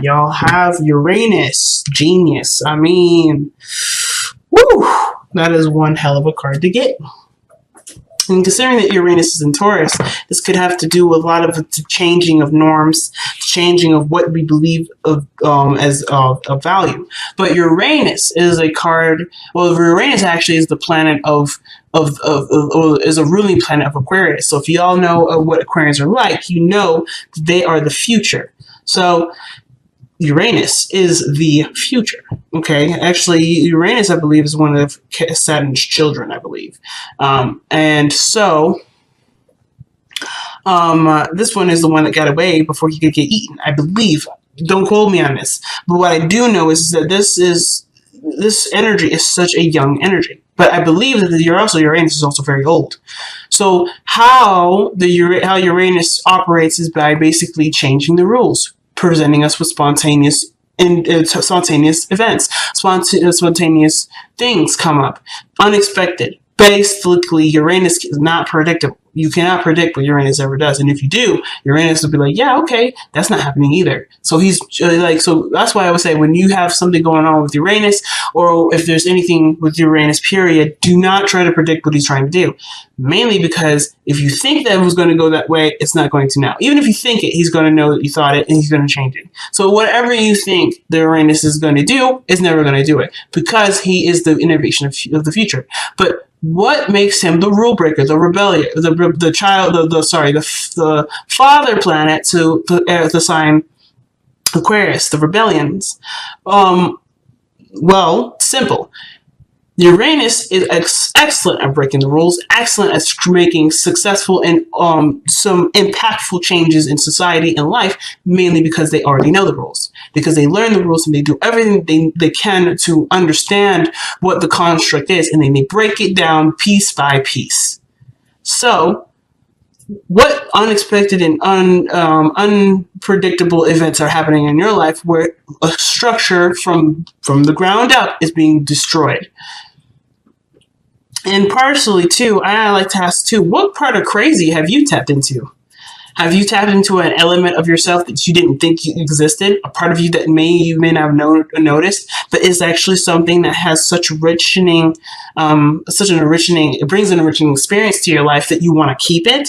y'all have Uranus. Genius. I mean, woo, that is one hell of a card to get. And considering that Uranus is in Taurus, this could have to do with a lot of the changing of norms, changing of what we believe of as of value. But Uranus is a card. Well, Uranus actually is the planet is a ruling planet of Aquarius. So if you all know what Aquarians are like, you know they are the future. So Uranus is the future. Okay, actually, Uranus, I believe, is one of Saturn's children, I believe, and so this one is the one that got away before he could get eaten, I believe. Don't quote me on this, but what I do know is that this energy is such a young energy. But I believe that Uranus is also very old. So how Uranus operates is by basically changing the rules, presenting us with spontaneous events, spontaneous things come up, unexpected. Basically, Uranus is not predictable. You cannot predict what Uranus ever does, and if you do, Uranus will be like, "Yeah, okay, that's not happening either." So he's so that's why I would say when you have something going on with Uranus, or if there's anything with Uranus, period, do not try to predict what he's trying to do. Mainly because if you think that it was going to go that way, it's not going to now. Even if you think it, he's going to know that you thought it, and he's going to change it. So whatever you think the Uranus is going to do, is never going to do it because he is the innovation of the future. But what makes him the rule breaker, the rebellion, the father planet to the sign Aquarius, the rebellions? Well, simple. Uranus is excellent at breaking the rules, excellent at making successful and some impactful changes in society and life, mainly because they already know the rules, because they learn the rules and they do everything they can to understand what the construct is, and then they break it down piece by piece. So what unexpected and unpredictable events are happening in your life where a structure from the ground up is being destroyed? And partially, too, I like to ask, too, what part of crazy have you tapped into? Have you tapped into an element of yourself that you didn't think existed? A part of you that you may not have noticed, but is actually something that has such an enriching, it brings an enriching experience to your life that you want to keep it?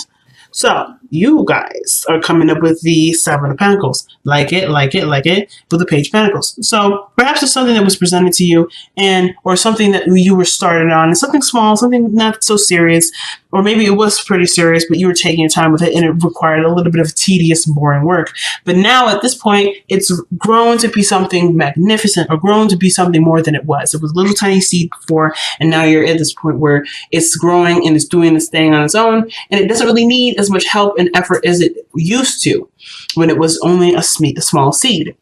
So, you guys are coming up with the Seven of Pentacles. Like it, with the Page of Pentacles. So, perhaps it's something that was presented to you, or something that you were started on, and something small, something not so serious, or maybe it was pretty serious, but you were taking your time with it, and it required a little bit of tedious, boring work. But now, at this point, it's grown to be something magnificent, or grown to be something more than it was. It was a little tiny seed before, and now you're at this point where it's growing and it's doing its thing on its own, and it doesn't really need as much help and effort as it used to when it was only a small seed.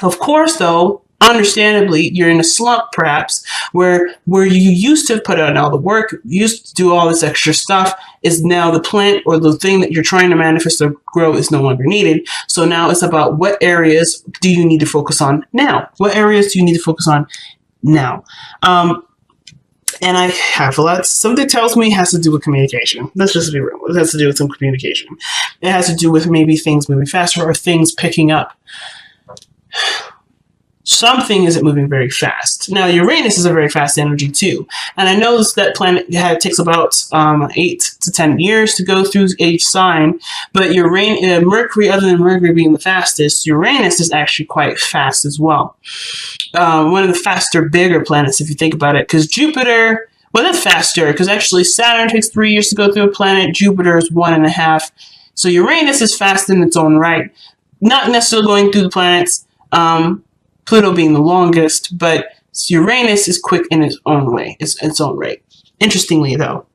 Of course, though, understandably, you're in a slump, perhaps, where you used to put out all the work, used to do all this extra stuff, is now the plant or the thing that you're trying to manifest or grow is no longer needed. So now it's about what areas do you need to focus on now? What areas do you need to focus on now? And I have a lot. Something tells me it has to do with communication. Let's just be real. It has to do with some communication. It has to do with maybe things moving faster or things picking up. Something isn't moving very fast. Now, Uranus is a very fast energy too. And I know that planet takes about 8 to 10 years to go through each sign. But Mercury, other than Mercury being the fastest, Uranus is actually quite fast as well. One of the faster, bigger planets, if you think about it. Because Jupiter, well, that's faster. Because actually Saturn takes 3 years to go through a planet. Jupiter is 1.5. So Uranus is fast in its own right. Not necessarily going through the planets. Pluto being the longest, but Uranus is quick in its own way, its own rate. Interestingly, though,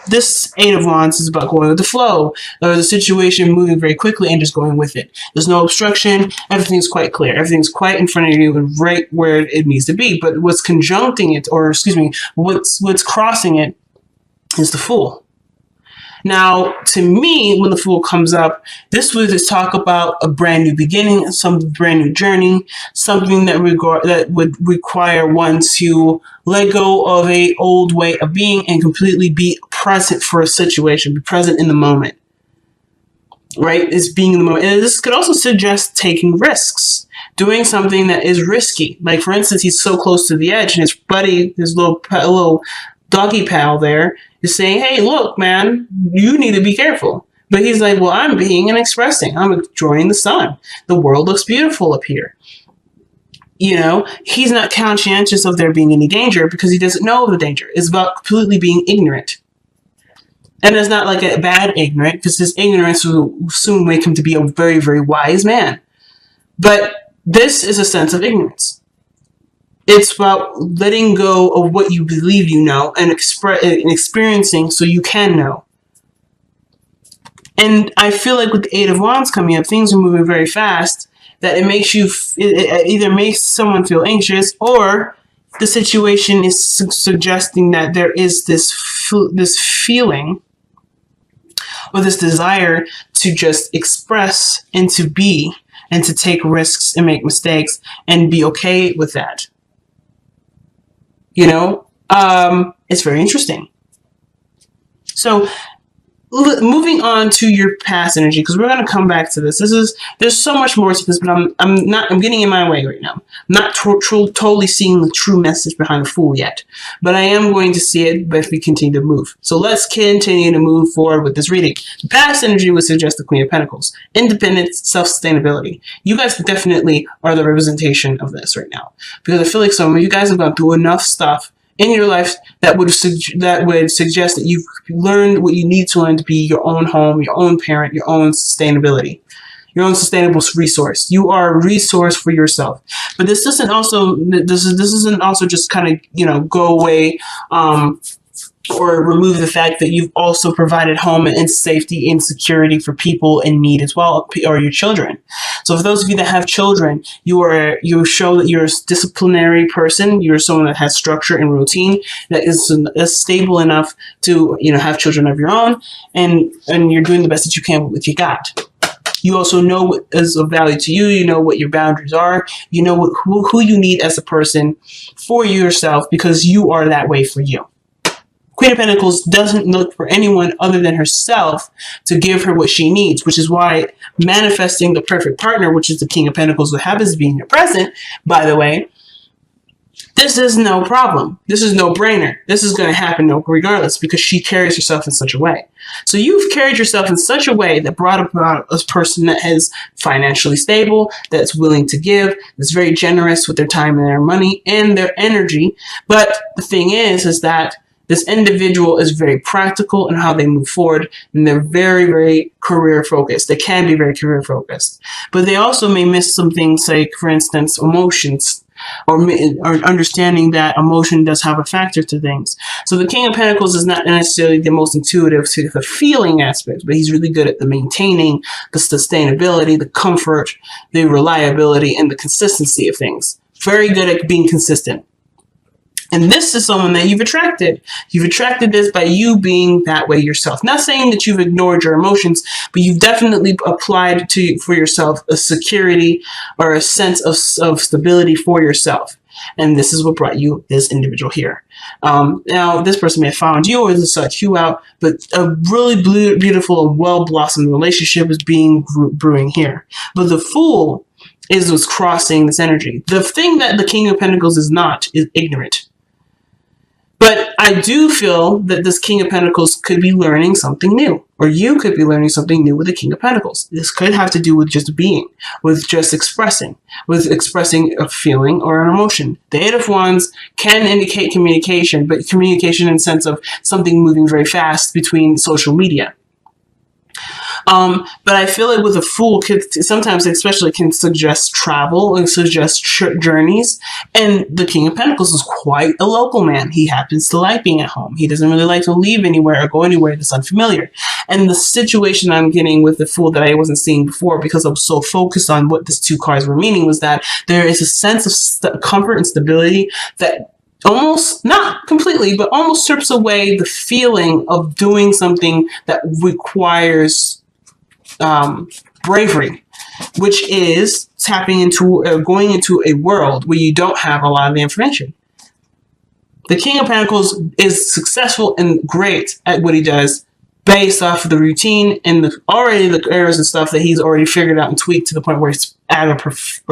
this Eight of Wands is about going with the flow, or the situation moving very quickly and just going with it. There's no obstruction. Everything's quite clear. Everything's quite in front of you and right where it needs to be. But what's conjuncting it, or excuse me, what's crossing it is the Fool. Now, to me, when the Fool comes up, this would just talk about a brand new beginning, some brand new journey, something that would require one to let go of an old way of being and completely be present for a situation, be present in the moment. right? Is being in the moment. And this could also suggest taking risks, doing something that is risky. Like, for instance, he's so close to the edge, and his buddy, his little doggy pal there, is saying, "Hey, look, man, you need to be careful." But he's like, "Well, I'm being and expressing. I'm enjoying the sun. The world looks beautiful up here." You know, he's not conscientious of there being any danger because he doesn't know of the danger. It's about completely being ignorant. And it's not like a bad ignorant, because his ignorance will soon make him to be a very, very wise man. But this is a sense of ignorance. It's about letting go of what you believe you know and experiencing so you can know. And I feel like with the Eight of Wands coming up, things are moving very fast, that it makes you, it either makes someone feel anxious, or the situation is suggesting that there is this feeling or this desire to just express and to be and to take risks and make mistakes and be okay with that. You know, it's very interesting. So moving on to your past energy, because we're going to come back to this. There's so much more to this, but I'm getting in my way right now. I'm not totally seeing the true message behind the Fool yet, but I am going to see it if we continue to move. So let's continue to move forward with this reading. The past energy would suggest the Queen of Pentacles, independence, self-sustainability. You guys definitely are the representation of this right now, because I feel like some of you guys have gone through enough stuff in your life that would suggest that you've learned what you need to learn to be your own home, your own parent, your own sustainability, your own sustainable resource. You are a resource for yourself. But this isn't also just kind of go away or remove the fact that you've also provided home and safety and security for people in need as well, or your children. So for those of you that have children, you show that you're a disciplinary person. You're someone that has structure and routine, that is stable enough to have children of your own, and you're doing the best that you can with what you got. You also know what is of value to you. You know what your boundaries are. You know who you need as a person for yourself, because you are that way for you. Queen of Pentacles doesn't look for anyone other than herself to give her what she needs, which is why manifesting the perfect partner, which is the King of Pentacles, what happens to be in your present, by the way, this is no problem. This is no brainer. This is going to happen regardless, because she carries herself in such a way. So you've carried yourself in such a way that brought about a person that is financially stable, that's willing to give, that's very generous with their time and their money and their energy. But the thing is that this individual is very practical in how they move forward, and they're very, very career focused. They can be very career focused, but they also may miss some things, like, for instance, emotions, or understanding that emotion does have a factor to things. So the King of Pentacles is not necessarily the most intuitive to the feeling aspects, but he's really good at the maintaining, the sustainability, the comfort, the reliability, and the consistency of things. Very good at being consistent. And this is someone that you've attracted. You've attracted this by you being that way yourself. Not saying that you've ignored your emotions, but you've definitely applied for yourself a security or a sense of stability for yourself. And this is what brought you this individual here. Now, this person may have found you or sought you out, but a really beautiful and well-blossomed relationship is brewing here. But the Fool is what's crossing this energy. The thing that the King of Pentacles is not is ignorant. But I do feel that this King of Pentacles could be learning something new, or you could be learning something new with the King of Pentacles. This could have to do with just being, with just expressing, with expressing a feeling or an emotion. The Eight of Wands can indicate communication, but communication in the sense of something moving very fast between social media. But I feel like with a Fool, sometimes especially can suggest travel and suggest journeys. And the King of Pentacles is quite a local man. He happens to like being at home. He doesn't really like to leave anywhere or go anywhere that's unfamiliar. And the situation I'm getting with the Fool that I wasn't seeing before, because I was so focused on what these two cards were meaning, was that there is a sense of comfort and stability that almost, not completely, but almost strips away the feeling of doing something that requires bravery, which is tapping into, going into a world where you don't have a lot of the information. The King of Pentacles is successful and great at what he does based off of the routine and the errors and stuff that he's already figured out and tweaked to the point where it's at a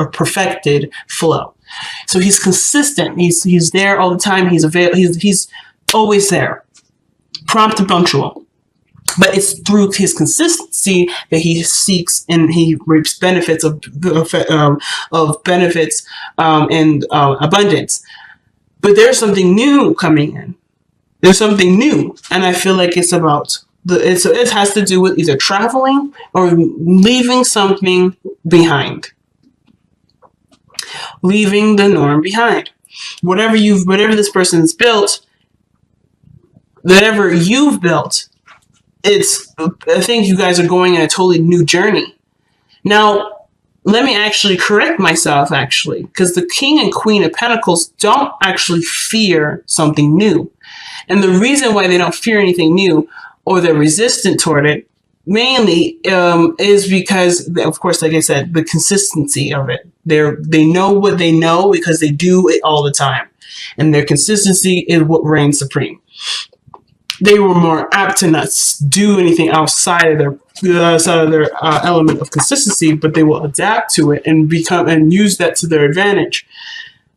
perfected flow. So he's consistent. He's there all the time. He's always there, prompt and punctual. But it's through his consistency that he seeks and he reaps benefits of benefits and abundance. But there's something new coming in. There's something new, and I feel like it's about it has to do with either traveling or leaving something behind, leaving the norm behind. Whatever this person's built, whatever you've built, I think you guys are going in a totally new journey. Now, let me actually correct myself, because the King and Queen of Pentacles don't actually fear something new. And the reason why they don't fear anything new or they're resistant toward it mainly is because, of course, like I said, the consistency of it. They know what they know because they do it all the time. And their consistency is what reigns supreme. They were more apt to not do anything outside of their element of consistency, but they will adapt to it and use that to their advantage.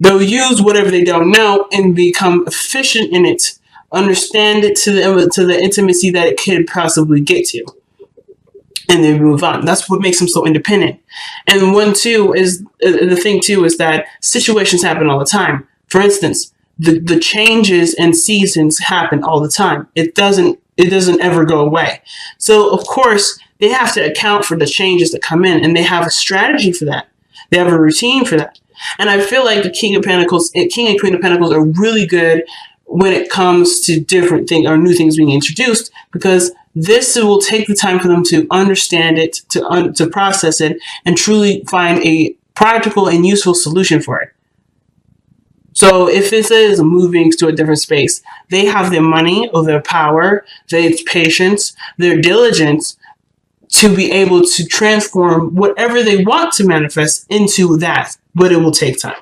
They'll use whatever they don't know and become efficient in it, understand it to the intimacy that it could possibly get to, and then move on. That's what makes them so independent. And the thing too is that situations happen all the time. For instance, the changes and seasons happen all the time. It doesn't ever go away. So of course they have to account for the changes that come in, and they have a strategy for that. They have a routine for that. And I feel like the King and Queen of Pentacles are really good when it comes to different things or new things being introduced, because this will take the time for them to understand it, to process it, and truly find a practical and useful solution for it. So if this is moving to a different space, they have their money or their power, their patience, their diligence to be able to transform whatever they want to manifest into that, but it will take time.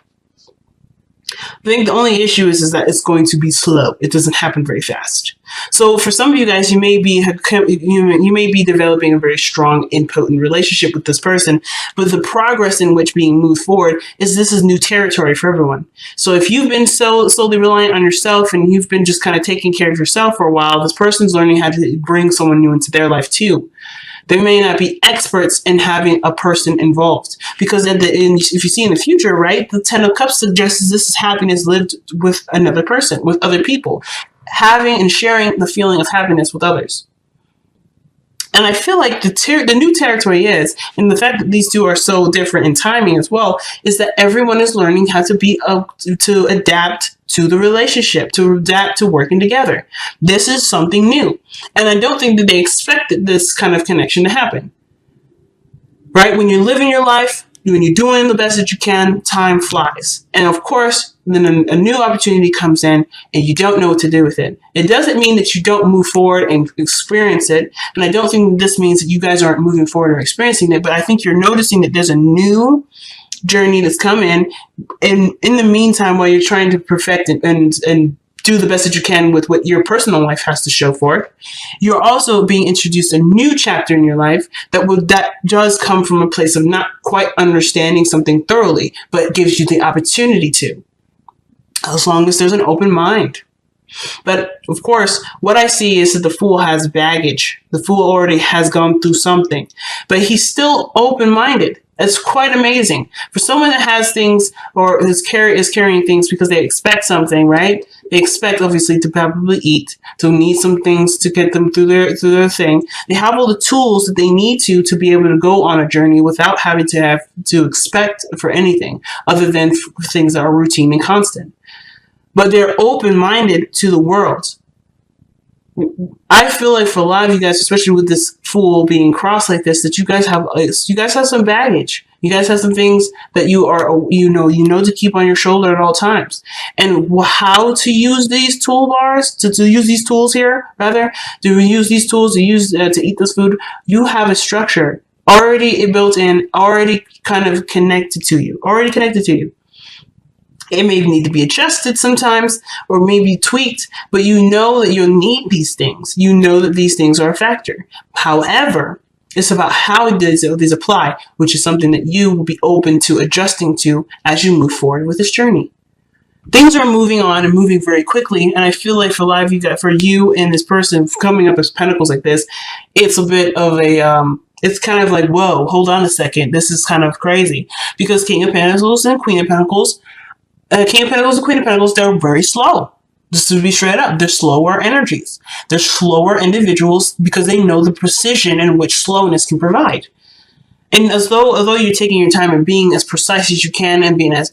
I think the only issue is that it's going to be slow. It doesn't happen very fast. So for some of you guys, you may be developing a very strong and potent relationship with this person, but the progress in which being moved forward this is new territory for everyone. So if you've been so solely reliant on yourself and you've been just kind of taking care of yourself for a while, this person's learning how to bring someone new into their life too. They may not be experts in having a person involved, because if you see in the future, right, the Ten of Cups suggests this is happiness lived with another person, with other people, having and sharing the feeling of happiness with others. And I feel like the new territory is, and the fact that these two are so different in timing as well, is that everyone is learning how to adapt to the relationship, to adapt to working together. This is something new. And I don't think that they expected this kind of connection to happen. Right? When you're living your life, when you're doing the best that you can, time flies. And of course, then a new opportunity comes in and you don't know what to do with it. It doesn't mean that you don't move forward and experience it. And I don't think this means that you guys aren't moving forward or experiencing it, but I think you're noticing that there's a new journey that's come in the meantime, while you're trying to perfect and do the best that you can with what your personal life has to show for it. You're also being introduced a new chapter in your life that does come from a place of not quite understanding something thoroughly, but gives you the opportunity to, as long as there's an open mind. But of course, what I see is that the Fool has baggage. The Fool already has gone through something, but he's still open-minded. It's quite amazing. For someone that has things or is carrying things because they expect something, right? They expect, obviously, to probably eat, to need some things to get them through their thing. They have all the tools that they need to be able to go on a journey without having to have to expect for anything other than for things that are routine and constant. But they're open-minded to the world. I feel like for a lot of you guys, especially with this Fool being crossed like this, that you guys have some baggage. You guys have some things that you know to keep on your shoulder at all times. And how to use these toolbars, to use these tools here, rather, to use these tools to eat this food, you have a structure already built in, already kind of connected to you. It may need to be adjusted sometimes or maybe tweaked, but you know that you'll need these things. You know that these things are a factor. However, it's about how these apply, which is something that you will be open to adjusting to as you move forward with this journey. Things are moving on and moving very quickly, and I feel like for a lot of you guys, for you and this person coming up as pentacles like this, it's a bit of a it's kind of like, whoa, hold on a second, this is kind of crazy, because King of Pentacles and Queen of Pentacles, King of Pentacles and Queen of Pentacles, they're very slow. Just to be straight up, they're slower energies. They're slower individuals because they know the precision in which slowness can provide. And although you're taking your time and being as precise as you can and being as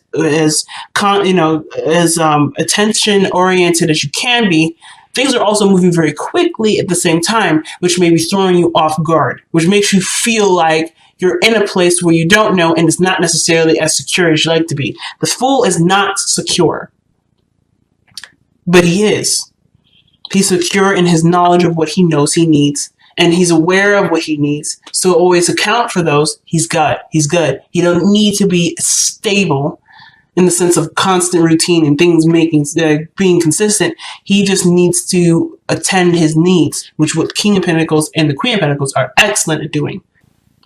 attention oriented as you can be, things are also moving very quickly at the same time, which may be throwing you off guard, which makes you feel like you're in a place where you don't know and it's not necessarily as secure as you like to be. The Fool is not secure, but he is. He's secure in his knowledge of what he knows he needs. And he's aware of what he needs. So always account for those. He's good. He don't need to be stable in the sense of constant routine and things being consistent. He just needs to attend his needs, which what King of Pentacles and the Queen of Pentacles are excellent at doing,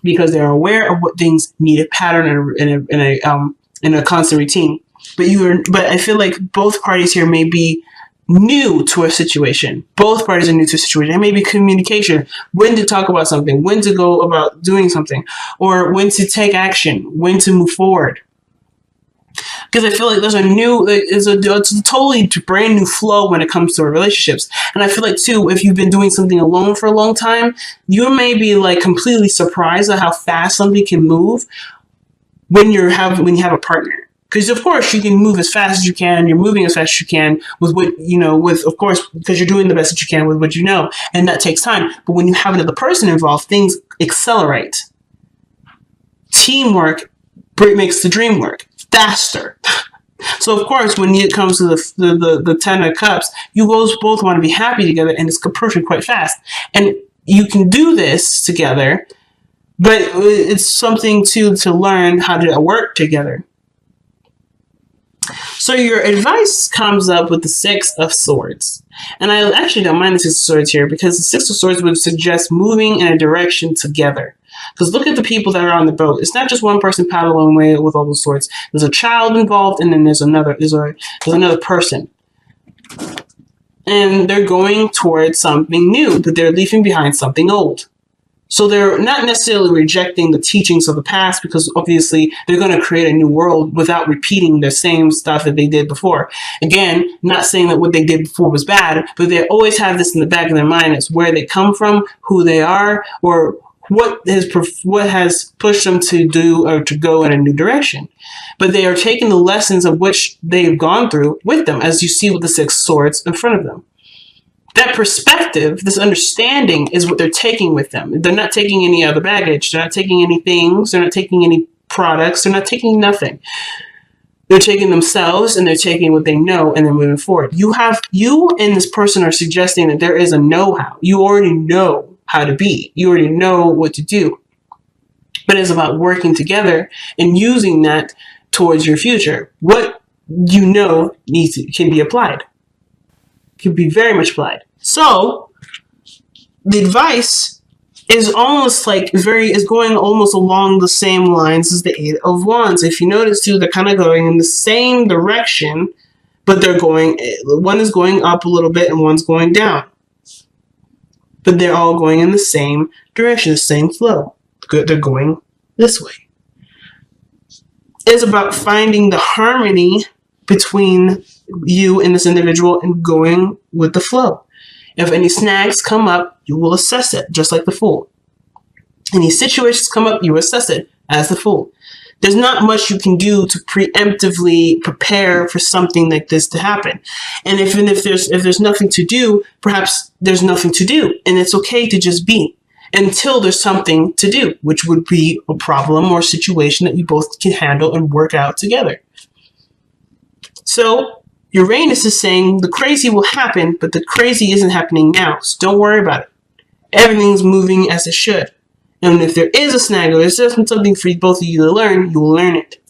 because they're aware of what things need a pattern in a constant routine. But I feel like both parties here may be new to a situation. Both parties are new to a situation. It may be communication, when to talk about something, when to go about doing something, or when to take action, when to move forward. Because I feel like it's a totally brand new flow when it comes to relationships. And I feel like too, if you've been doing something alone for a long time, you may be like completely surprised at how fast something can move when you have a partner. Because of course you can move as fast as you can. You're moving as fast as you can with what you know. Of course, because you're doing the best that you can with what you know, and that takes time. But when you have another person involved, things accelerate. Teamwork makes the dream work faster. So of course, when it comes to the Ten of Cups, you both want to be happy together, and it's approaching quite fast. And you can do this together, but it's something to learn how to work together. So your advice comes up with the Six of Swords. And I actually don't mind the Six of Swords here, because the Six of Swords would suggest moving in a direction together. Because look at the people that are on the boat. It's not just one person paddling away with all the swords. There's a child involved, and then there's another person. And they're going towards something new, but they're leaving behind something old. So they're not necessarily rejecting the teachings of the past, because obviously they're going to create a new world without repeating the same stuff that they did before. Again, not saying that what they did before was bad, but they always have this in the back of their mind. It's where they come from, who they are, or what has pushed them to do or to go in a new direction. But they are taking the lessons of which they've gone through with them, as you see with the Six Swords in front of them. That perspective, this understanding, is what they're taking with them. They're not taking any other baggage. They're not taking any things. They're not taking any products. They're not taking nothing. They're taking themselves, and they're taking what they know, and they're moving forward. You and this person are suggesting that there is a know-how. You already know how to be. You already know what to do. But it's about working together and using that towards your future. What you know can be applied. Can be very much applied. So the advice is almost is going almost along the same lines as the Eight of Wands. If you notice too, they're kind of going in the same direction, but one is going up a little bit and one's going down. But they're all going in the same direction, the same flow. They're going this way. It's about finding the harmony between you and this individual and going with the flow. If any snags come up, you will assess it, just like the Fool. Any situations come up, you assess it as the Fool. There's not much you can do to preemptively prepare for something like this to happen. And if there's nothing to do, perhaps there's nothing to do, and it's okay to just be until there's something to do, which would be a problem or situation that you both can handle and work out together. So Uranus is saying the crazy will happen, but the crazy isn't happening now, so don't worry about it. Everything's moving as it should. And if there is a snag or there's something for both of you to learn, you will learn it.